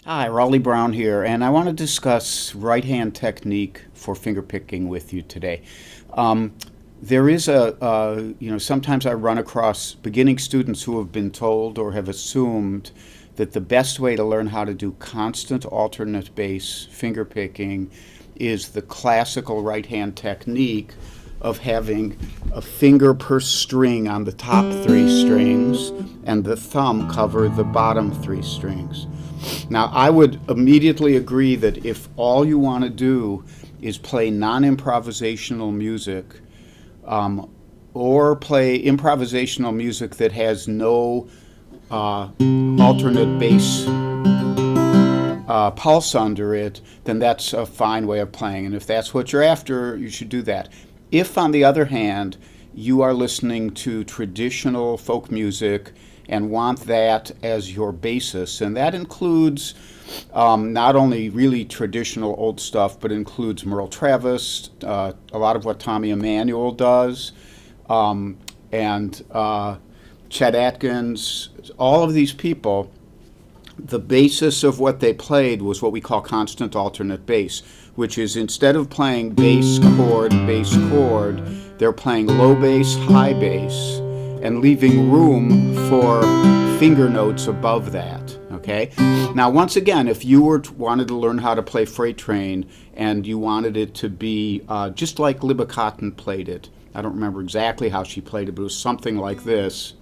Hi, Raleigh Brown here, and I want to discuss right hand technique for fingerpicking with you today. Um, there is sometimes I run across beginning students who have been told or have assumed that the best way to learn how to do constant alternate bass fingerpicking is the classical right hand technique of having a finger per string on the top three strings and the thumb cover the bottom three strings. Now, I would immediately agree that if all you want to do is play non-improvisational music, or play improvisational music that has no alternate bass pulse under it, then that's a fine way of playing. And if that's what you're after, you should do that. If, on the other hand, you are listening to traditional folk music and want that as your basis, and that includes not only really traditional old stuff, but includes Merle Travis, a lot of what Tommy Emmanuel does, and Chet Atkins, all of these people. The basis of what they played was what we call constant alternate bass, which is instead of playing bass chord, they're playing low bass, high bass, and leaving room for finger notes above that. Okay? Now, once again, if you wanted to learn how to play Freight Train and you wanted it to be just like Libba Cotton played it, I don't remember exactly how she played it, but it was something like this.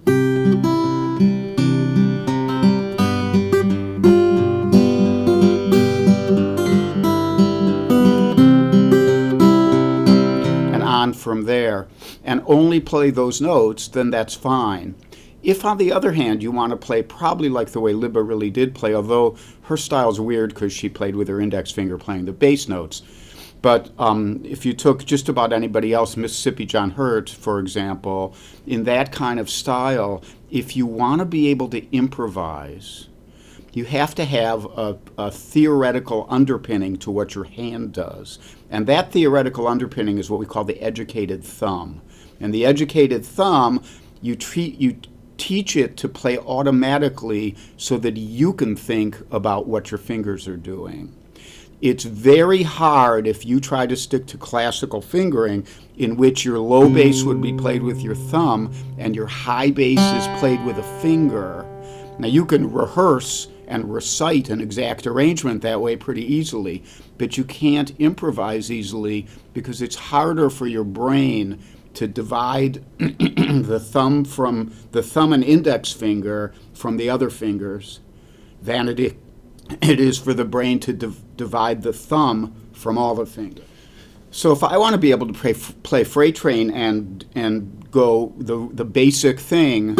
From there, and only play those notes, then that's fine. If, on the other hand, you want to play probably like the way Libba really did play, although her style's weird because she played with her index finger playing the bass notes. But if you took just about anybody else, Mississippi John Hurt, for example, in that kind of style, if you want to be able to improvise, you have to have a theoretical underpinning to what your hand does. And that theoretical underpinning is what we call the educated thumb. And the educated thumb, you teach it to play automatically so that you can think about what your fingers are doing. It's very hard if you try to stick to classical fingering, in which your low bass would be played with your thumb and your high bass is played with a finger. Now, you can rehearse and recite an exact arrangement that way pretty easily, but you can't improvise easily because it's harder for your brain to divide the thumb and index finger from the other fingers than it is for the brain to divide the thumb from all the fingers. So if I want to be able to play Freight Train and go the basic thing,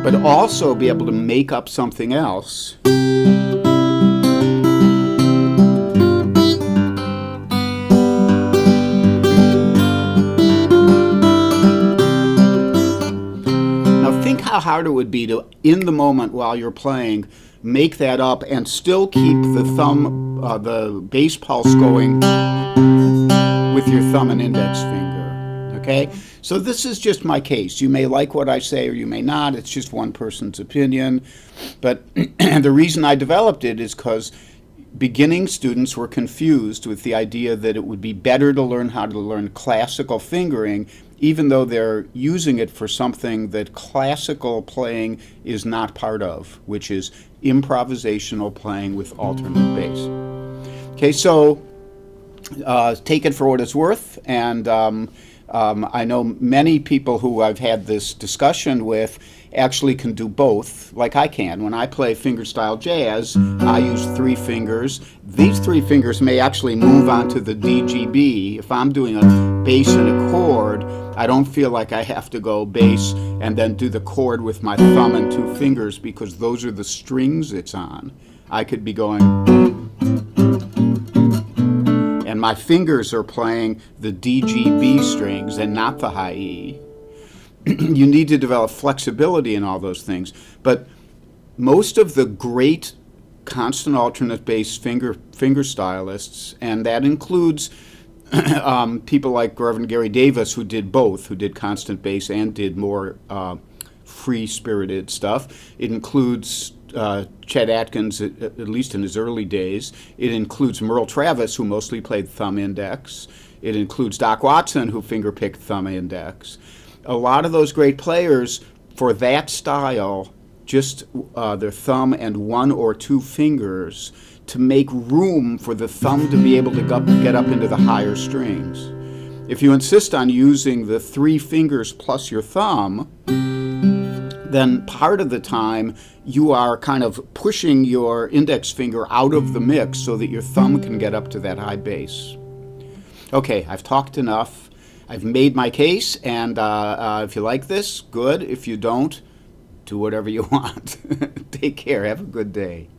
but also be able to make up something else. Now think how hard it would be to, in the moment while you're playing, make that up and still keep the bass pulse going with your thumb and index finger. Okay? So this is just my case. You may like what I say or you may not. It's just one person's opinion. But the reason I developed it is because beginning students were confused with the idea that it would be better to learn how to learn classical fingering, even though they're using it for something that classical playing is not part of, which is improvisational playing with alternate bass. Okay, so take it for what it's worth, and I know many people who I've had this discussion with actually can do both, like I can. When I play fingerstyle jazz, I use 3 fingers. These 3 fingers may actually move onto the DGB. If I'm doing a bass and a chord, I don't feel like I have to go bass and then do the chord with my thumb and 2 fingers because those are the strings it's on. I could be going, and my fingers are playing the DGB strings and not the high E. You need to develop flexibility in all those things. But most of the great constant alternate bass finger stylists, and that includes People like Reverend Gary Davis, who did both, who did constant bass and did more free-spirited stuff. It includes Chet Atkins, at least in his early days. It includes Merle Travis, who mostly played thumb index. It includes Doc Watson, who fingerpicked thumb index. A lot of those great players, for that style, just their thumb and one or two fingers to make room for the thumb to be able to get up into the higher strings. If you insist on using the three fingers plus your thumb, then part of the time you are kind of pushing your index finger out of the mix so that your thumb can get up to that high bass. Okay, I've talked enough. I've made my case, and if you like this, good. If you don't, do whatever you want. Take care. Have a good day.